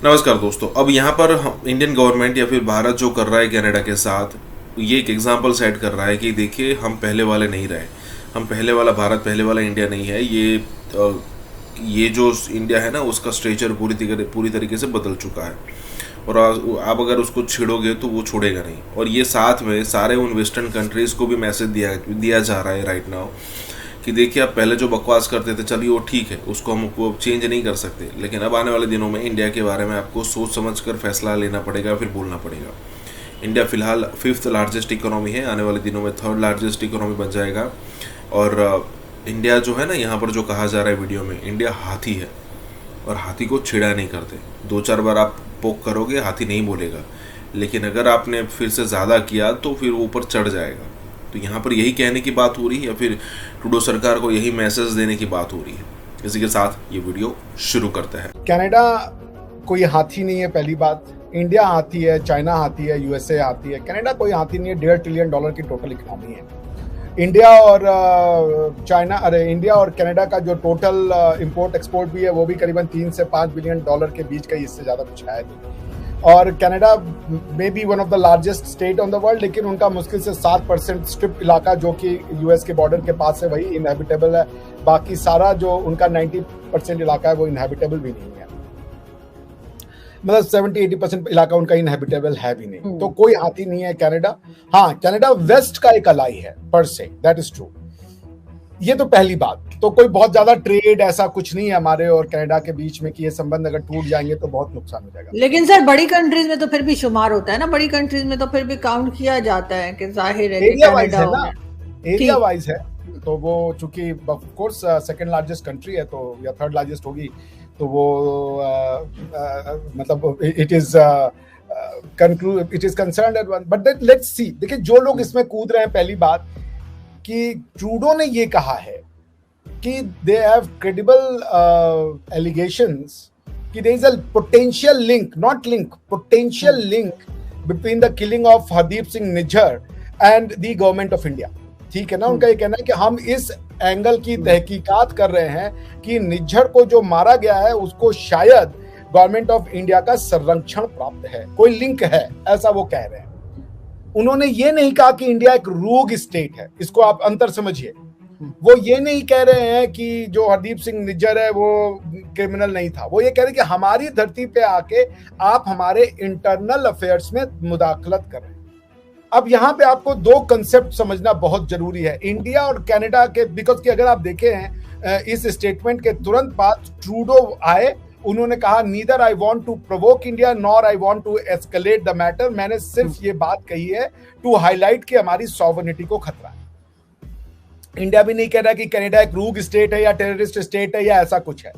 नमस्कार दोस्तों। अब यहाँ पर इंडियन गवर्नमेंट या फिर भारत जो कर रहा है कनाडा के साथ, ये एक एग्जांपल सेट कर रहा है कि देखिए हम पहले वाले नहीं रहे। हम पहले वाला भारत, पहले वाला इंडिया नहीं है। ये जो इंडिया है ना, उसका स्ट्रक्चर पूरी तरीके से बदल चुका है। और आप अगर उसको छेड़ोगे तो वो छोड़ेगा नहीं। और ये साथ में सारे उन वेस्टर्न कंट्रीज़ को भी मैसेज दिया जा रहा है राइट नाउ कि देखिए आप पहले जो बकवास करते थे, चलिए वो ठीक है, उसको हमको चेंज नहीं कर सकते, लेकिन अब आने वाले दिनों में इंडिया के बारे में आपको सोच समझ कर फैसला लेना पड़ेगा, फिर बोलना पड़ेगा। इंडिया फिलहाल 5th लार्जेस्ट इकोनॉमी है, आने वाले दिनों में 3rd लार्जेस्ट इकोनॉमी बन जाएगा। और इंडिया जो है ना, यहाँ पर जो कहा जा रहा है वीडियो में, इंडिया हाथी है और हाथी को छेड़ा नहीं करते। 2-4 बार आप पोक करोगे, हाथी नहीं बोलेगा, लेकिन अगर आपने फिर से ज़्यादा किया तो फिर वो ऊपर चढ़ जाएगा। तो यहाँ पर यही कहने की बात हो रही है या फिर ट्रूडो सरकार को यही मैसेज देने की बात हो रही है। इसी के साथ ये वीडियो शुरू करता है। कनाडा कोई हाथी नहीं है, पहली बात। इंडिया हाथी है, चाइना हाथी है, यूएसए हाथी है। कनाडा कोई हाथी नहीं है। $1.5 ट्रिलियन की टोटल इकोनॉमी है। इंडिया और इंडिया और कनाडा का जो टोटल इंपोर्ट एक्सपोर्ट भी है वो भी करीबन 3 से 5 बिलियन डॉलर के बीच का, इससे ज्यादा कुछ है नहीं। और कनाडा में भी one of the largest state on the world, लेकिन उनका मुश्किल से 7% स्ट्रिप इलाका जो कि यूएस के बॉर्डर के पास है वही इनहेबिटेबल है। बाकी सारा जो उनका 90% इलाका है वो इनहेबिटेबल भी नहीं है। मतलब 70-80% इलाका उनका इनहेबिटेबल है भी नहीं। तो कोई हाथी नहीं है कनाडा। हाँ, कनाडा वेस्ट का एक अलाई है पर से, दैट इज ट्रू। ये तो पहली बात। तो कोई बहुत ज्यादा ट्रेड ऐसा कुछ नहीं है हमारे और कनाडा के बीच में कि ये संबंध अगर टूट जाएंगे तो बहुत नुकसान हो जाएगा। लेकिन सर बड़ी कंट्रीज में तो फिर भी शुमार होता है ना, बड़ी कंट्रीज में तो फिर भी काउंट किया जाता है कि जाहिर है एरिया वाइज है ना, एरिया वाइज है। तो वो चूंकि of course second largest country है तो या 3rd लार्जेस्ट होगी, तो वो मतलब it is concerned at one. But let's see. देखिए जो लोग इसमें कूद रहे हैं, पहली बात कि ट्रूडो ने ये कहा है कि दे हैव क्रेडिबल एलिगेशंस कि there is a potential link, not link, potential link between the killing of Hardeep Singh Nijjar and the government of India. ठीक है ना। उनका ये कहना है कि हम इस एंगल की तहकीकात कर रहे हैं कि निज्जर को जो मारा गया है उसको शायद गवर्नमेंट ऑफ इंडिया का संरक्षण प्राप्त है, कोई लिंक है, ऐसा वो कह रहे हैं। उन्होंने ये नहीं कहा कि इंडिया एक रोग स्टेट है, इसको आप अंतर समझिए। वो ये नहीं कह रहे हैं कि जो हरदीप सिंह निज्जर है वो क्रिमिनल नहीं था। वो ये कह रहे हैं कि हमारी धरती पे आके आप हमारे इंटरनल अफेयर्स में मुदाखलत कर रहे हैं। अब यहाँ पे आपको 2 कंसेप्ट समझना बहुत जरूरी है, इंडिया और कनाडा के। बिकॉज कि अगर आप देखे हैं इस स्टेटमेंट के तुरंत बाद ट्रूडो आए, उन्होंने कहा neither I want to provoke India nor I want to escalate the matter. मैंने सिर्फ ये बात कही है टू हाईलाइट कि हमारी सॉवरेनिटी को खतरा है। इंडिया भी नहीं कह रहा कि कनाडा एक रूग स्टेट है या टेररिस्ट स्टेट है या ऐसा कुछ है।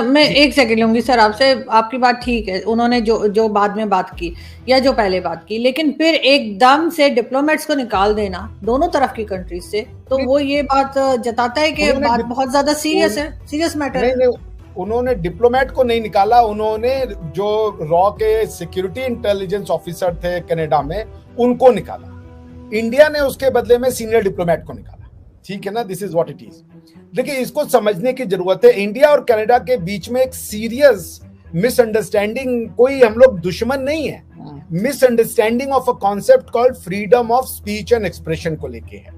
मैं एक सेकंड लूंगी सर आपसे। आपकी बात ठीक है, उन्होंने जो बाद में बात की या जो पहले बात की, लेकिन फिर एकदम से डिप्लोमेट्स को निकाल देना दोनों तरफ की कंट्रीज से, तो वो ये बात जताता है कि बात बहुत ज्यादा सीरियस है, सीरियस मैटर है। नहीं, उन्होंने डिप्लोमेट को नहीं निकाला, उन्होंने जो रॉ के सिक्योरिटी इंटेलिजेंस ऑफिसर थे कनाडा में उनको निकाला। इंडिया ने उसके बदले में सीनियर डिप्लोमेट को निकाला। ठीक है ना, this is what it is. देखिए इसको समझने की जरूरत है। इंडिया और कनाडा के बीच में एक सीरियस मिसअंडरस्टैंडिंग, कोई हम लोग दुश्मन नहीं है, misunderstanding of a concept called freedom of speech and expression को लेके है।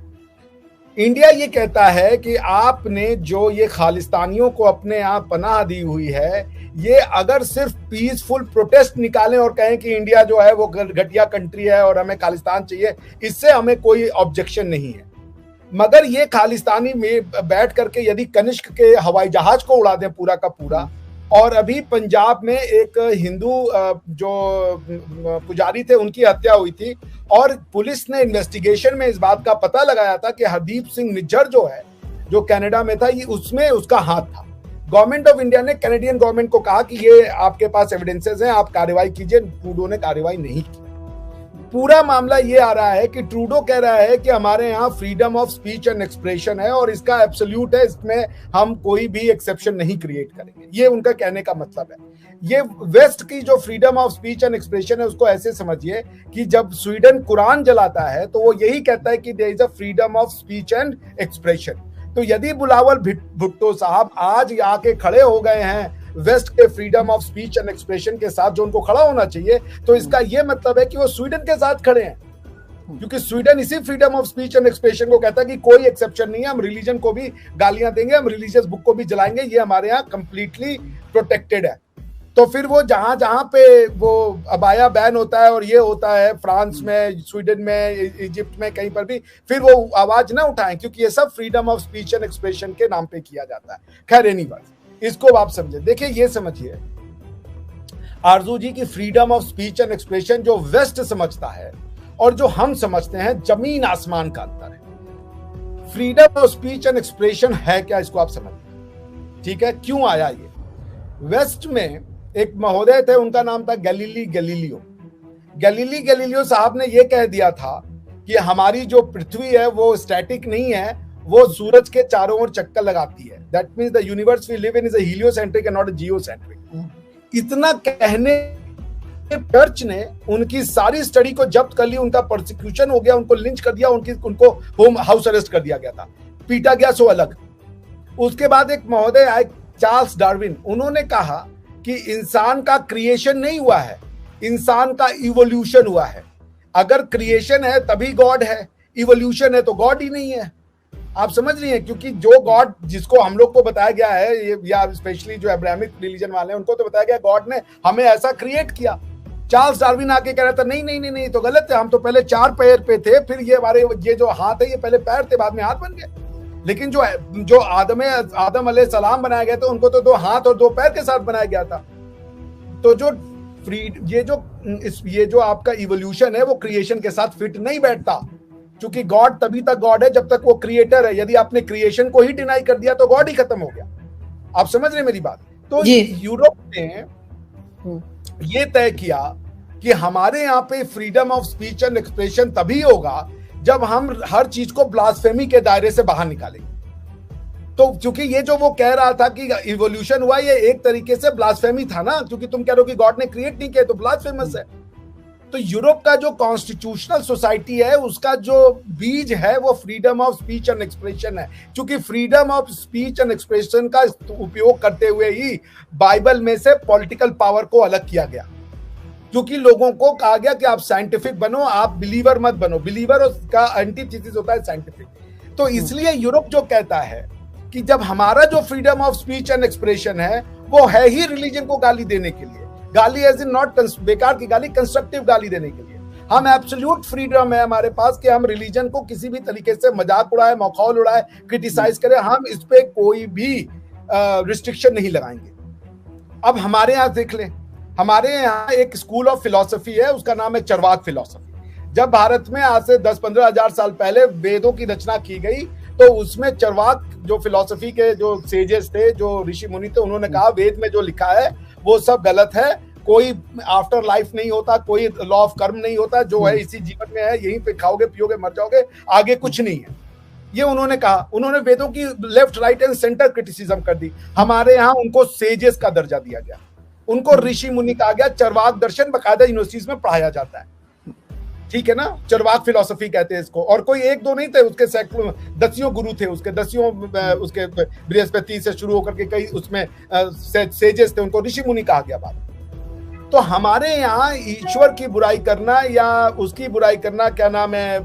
इंडिया ये कहता है कि आपने जो ये खालिस्तानियों को अपने यहाँ पनाह दी हुई है, ये अगर सिर्फ पीसफुल प्रोटेस्ट निकालें और कहें कि इंडिया जो है वो घटिया कंट्री है और हमें खालिस्तान चाहिए, इससे हमें कोई ऑब्जेक्शन नहीं है। मगर ये खालिस्तानी में बैठ करके यदि कनिष्क के हवाई जहाज को उड़ा दें पूरा का पूरा, और अभी पंजाब में एक हिंदू जो पुजारी थे उनकी हत्या हुई थी और पुलिस ने इन्वेस्टिगेशन में इस बात का पता लगाया था कि हरदीप सिंह निज्जर जो है, जो कनाडा में था, ये उसमें उसका हाथ था। गवर्नमेंट ऑफ इंडिया ने कैनेडियन गवर्नमेंट को कहा कि ये आपके पास एविडेंसेस हैं, आप कार्रवाई कीजिए। ट्रूडो ने कार्रवाई नहीं की। पूरा मामला ये आ रहा है कि ट्रूडो कह रहा है कि हमारे यहाँ freedom of speech and expression है और इसका एब्सोल्यूट है, इसमें हम कोई भी एक्सेप्शन नहीं क्रिएट करेंगे। ये उनका कहने का मतलब है। ये वेस्ट की जो freedom of speech and expression है उसको ऐसे समझिए कि जब स्वीडन कुरान जलाता है तो वो यही कहता है कि there is a freedom of speech and expression. तो यदि बुलावल भुट्टो साहब आज आके खड़े हो गए हैं वेस्ट के freedom of speech and expression के साथ जो उनको खड़ा होना चाहिए, तो इसका यह मतलब है कि वो स्वीडन के साथ खड़े हैं, क्योंकि स्वीडन इसी freedom of speech and expression को कहता है कि कोई एक्सेप्शन नहीं है, हम रिलीजन को भी गालियां देंगे, हम रिलीजियस बुक को भी जलाएंगे, ये हमारे यहाँ कंप्लीटली प्रोटेक्टेड है। तो फिर वो जहां जहां पे वो अबाया बैन होता है और ये होता है फ्रांस में, स्वीडन में, इजिप्ट में, कहीं पर भी, फिर वो आवाज ना उठाएं, क्योंकि ये सब freedom of speech and expression के नाम पे किया जाता है। खैर एनीवेज, इसको आप समझे। देखिए ये समझिए आरजू जी की freedom of speech and expression जो वेस्ट समझता है और जो हम समझते हैं, जमीन आसमान का अंतर है। Freedom of speech and expression है क्या, इसको आप समझिए, ठीक है। क्यों आया ये? वेस्ट में एक महोदय थे, उनका नाम था गैलीलियो। गैलीलियो साहब ने यह कह दिया था कि हमारी जो पृथ्वी है वो स्टैटिक नहीं है, वो सूरज के चारों ओर चक्कर लगाती है। That means the universe we live in is a heliocentric and not a geocentric. इतना कहने चर्च ने उनकी सारी स्टडी को जब्त कर ली, उनका प्रोसिक्यूशन हो गया, उनको लिंच कर दिया, उनको होम हाउस अरेस्ट कर दिया गया था, पीटा गया सो अलग। उसके बाद एक महोदय आए चार्ल्स डार्विन, उन्होंने कहा कि इंसान का क्रिएशन नहीं हुआ है, इंसान का इवोल्यूशन हुआ है। अगर क्रिएशन है तभी गॉड है, इवोल्यूशन है तो गॉड ही नहीं है। आप समझ रही हैं, क्योंकि जो गॉड जिसको हम लोग को बताया गया है, या स्पेशली जो अब्राहमिक रिलीजन वाले हैं, उनको तो बताया गया गॉड ने हमें ऐसा क्रिएट किया। चार्ल्स डार्विन आके कह रहा था नहीं नहीं नहीं नहीं, तो गलत है, हम तो पहले 4 पैर पे थे, फिर ये हमारे ये जो हाथ है ये पहले पैर थे, बाद में हाथ बन गए। लेकिन जो आदम अलैहिस्सलाम बनाया गया था, उनको तो 2 हाथ और 2 पैर के साथ बनाया गया था। तो ये जो आपका इवोल्यूशन है वो क्रिएशन के साथ फिट नहीं बैठता, क्योंकि गॉड तभी तक गॉड है जब तक वो क्रिएटर है। यदि आपने क्रिएशन को ही डिनाई कर दिया तो गॉड ही खत्म हो गया। आप समझ रहे मेरी बात? तो यूरोप ने ये तय किया कि हमारे यहाँ पे freedom of speech and expression तभी होगा जब हम हर चीज को ब्लास्फेमी के दायरे से बाहर निकालेंगे। तो क्योंकि ये जो वो कह रहा था कि इवोल्यूशन हुआ, ये एक तरीके से ब्लास्फेमी था ना, क्योंकि तुम कह रहे हो कि गॉड ने क्रिएट नहीं किया, तो ब्लास्फेमस है। तो यूरोप का जो कॉन्स्टिट्यूशनल सोसाइटी है, उसका जो बीज है वो freedom of speech and expression है। क्योंकि freedom of speech and expression का उपयोग करते हुए ही बाइबल में से पॉलिटिकल पावर को अलग किया गया, क्योंकि लोगों को कहा गया कि आप साइंटिफिक बनो, आप बिलीवर मत बनो। बिलीवर का एंटीथेसिस होता है साइंटिफिक। तो इसलिए यूरोप जो कहता है कि जब हमारा जो freedom of speech and expression है वो है ही रिलीजन को गाली देने के लिए, गाली एज इन नॉट बेकार की गाली, कंस्ट्रक्टिव गाली देने के लिए। हम एब्सोल्यूट फ्रीडम है हमारे पास कि हम रिलीजन को किसी भी तरीके से मजाक उड़ाए, मखौल उड़ाए, क्रिटिसाइज करें, हम इस पे कोई भी रिस्ट्रिक्शन नहीं लगाएंगे। अब हमारे यहाँ देख लें, हमारे यहाँ एक स्कूल ऑफ फिलॉसफी है, उसका नाम है चरवाक फिलॉसफी। जब भारत में आज से 10-15 हजार साल पहले वेदों की रचना की गई, तो उसमें चरवाक जो फिलॉसफी के जो सेजेस थे, जो ऋषि मुनि थे, उन्होंने कहा वेद में जो लिखा है वो सब गलत है, कोई आफ्टर लाइफ नहीं होता, कोई लॉ ऑफ कर्म नहीं होता, जो है इसी जीवन में है, यहीं पे खाओगे पियोगे मर जाओगे, आगे कुछ नहीं है। ये उन्होंने कहा। उन्होंने वेदों की left right and centre criticism कर दी। हमारे यहाँ उनको सेजेस का दर्जा दिया गया, उनको ऋषि मुनि कहा गया। चरवाक दर्शन बकायदा यूनिवर्सिटीज में पढ़ाया जाता है, ठीक है ना। चरवाक फिलॉसफी कहते हैं इसको। और कोई 1-2 नहीं थे, उसके सैकड़ों दसियों गुरु थे, उसके दसियों, उसके बृहस्पति से शुरू होकर के कई उसमें सेजेस थे, उनको ऋषि मुनि कहा गया बात। तो हमारे यहाँ ईश्वर की बुराई करना या उसकी बुराई करना, क्या नाम है,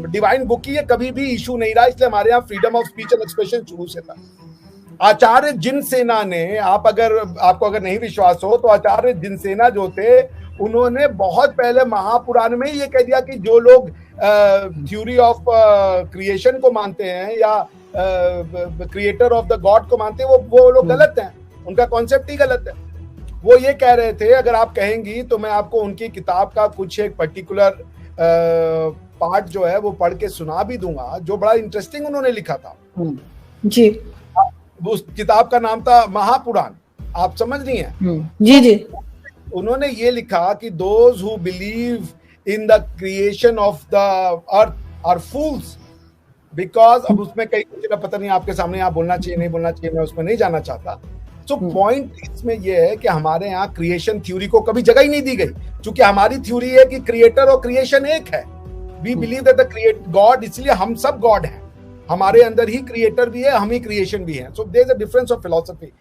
डिवाइन बुक की, ये कभी भी इशू नहीं रहा। इसलिए हमारे यहाँ freedom of speech and expression शुरू से था। आचार्य जिनसेना ने, आपको अगर नहीं विश्वास हो तो आचार्य जिनसेना जो थे, उन्होंने बहुत पहले महापुराण में ये कह दिया कि जो लोग थ्योरी ऑफ क्रिएशन को मानते हैं या क्रिएटर ऑफ द गॉड को मानते हैं, वो लोग गलत हैं, उनका कॉन्सेप्ट ही गलत है। वो ये कह रहे थे, अगर आप कहेंगी तो मैं आपको उनकी किताब का कुछ एक पर्टिकुलर पार्ट जो है वो पढ़ के सुना भी दूंगा, जो बड़ा इंटरेस्टिंग उन्होंने लिखा था जी। उस किताब का नाम था महापुराण। आप समझ रही हैं? जी जी। उन्होंने ये लिखा कि those who believe in the creation of the earth are fools, because अब उसमें कई कुछ, पता नहीं आपके सामने यहाँ बोलना चाहिए नहीं बोलना चाहिए, मैं उसमें नहीं जाना चाहता। तो पॉइंट इसमें यह है कि हमारे यहाँ क्रिएशन थ्योरी को कभी जगह ही नहीं दी गई, क्योंकि हमारी थ्योरी है कि क्रिएटर और क्रिएशन एक है। We believe that the create God, इसलिए हम सब गॉड हैं, हमारे अंदर ही क्रिएटर भी है, हम ही क्रिएशन भी है। So there is a difference of philosophy.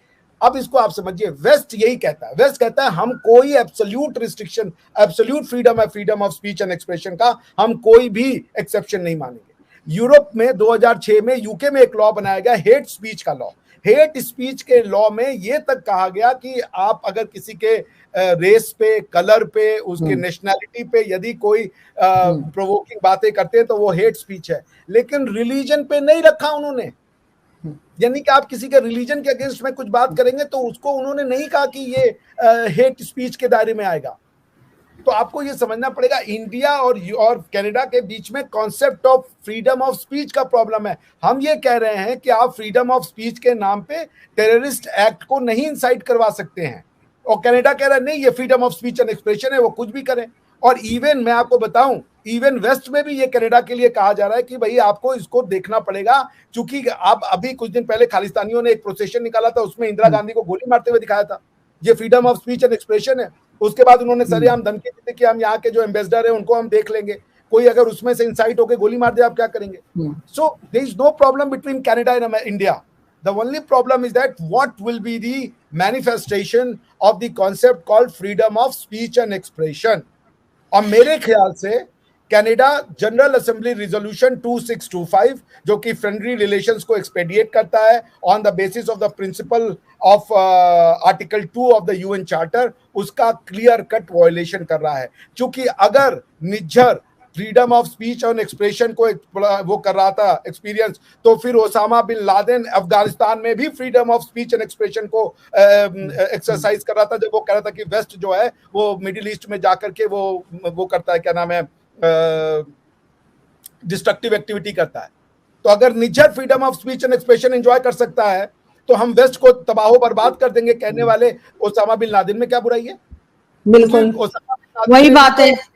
अब इसको आप समझिए, वेस्ट यही कहता है, वेस्ट कहता है हम कोई एब्सोल्यूट रिस्ट्रिक्शन, एब्सोल्यूट फ्रीडम है, freedom of speech and expression का हम कोई भी एक्सेप्शन नहीं मानेंगे। यूरोप में 2006 में यूके में एक लॉ बनाया गया, हेट स्पीच का लॉ। हेट स्पीच के लॉ में ये तक कहा गया कि आप अगर किसी के रेस पे, कलर पे, उसके नेशनैलिटी पे यदि कोई प्रोवोकिंग बातें करते हैं तो वो हेट स्पीच है। लेकिन रिलीजन पे नहीं रखा उन्होंने, यानी कि आप किसी के रिलीजन के अगेंस्ट में कुछ बात करेंगे तो उसको उन्होंने नहीं कहा कि ये हेट स्पीच के दायरे में आएगा। तो आपको ये समझना पड़ेगा, इंडिया और कनाडा के बीच में concept of freedom of speech का प्रॉब्लम है। हम ये कह रहे हैं कि आप फ्रीडम ऑफ स्पीच के नाम पे टेररिस्ट एक्ट को नहीं इंसाइट करवा सकते हैं, और कनाडा कह रहा है नहीं, ये freedom of speech and expression है, वो कुछ भी करें। और इवन मैं आपको बताऊं, इवन वेस्ट में भी ये कनाडा के लिए कहा जा रहा है कि भाई आपको इसको देखना पड़ेगा, क्योंकि आप अभी कुछ दिन पहले खालिस्तानियों ने एक प्रोसेशन निकाला था, उसमें इंदिरा गांधी को गोली मारते हुए दिखाया था। ये freedom of speech and expression है। उसके बाद उन्होंने सरेआम धमकी दी कि हम यहाँ के जो एम्बेसडर हैं उनको हम देख लेंगे, कोई अगर उसमें से इंसाइट होकर गोली मार दे आप क्या करेंगे? So there is no problem between Canada and India. The only problem is that what will be the manifestation of the concept called freedom of speech and expression. और मेरे ख्याल से कनाडा जनरल असेंबली रिजोल्यूशन 2625 जो कि friendly relations को एक्सपेडिएट करता है on the basis of the principle of article 2 of the UN charter, उसका क्लियर कट वायलेशन कर रहा है। क्योंकि अगर निज्जर फ्रीडम ऑफ स्पीच और एक्सप्रेशन को वो कर रहा था एक्सपीरियंस, तो फिर ओसामा बिन लादेन अफगानिस्तान में भी freedom of speech and expression को एक्सरसाइज कर रहा था, जब वो कह रहा था कि वेस्ट जो है वो मिडिल ईस्ट में जाकर के वो करता है, क्या नाम है, डिस्ट्रक्टिव एक्टिविटी करता है। तो अगर Nijjar freedom of speech and expression enjoy कर सकता है तो हम वेस्ट को तबाहो बर्बाद कर देंगे कहने वाले ओसामा बिन लादेन में क्या बुराई है? बिल्कुल वही बात है।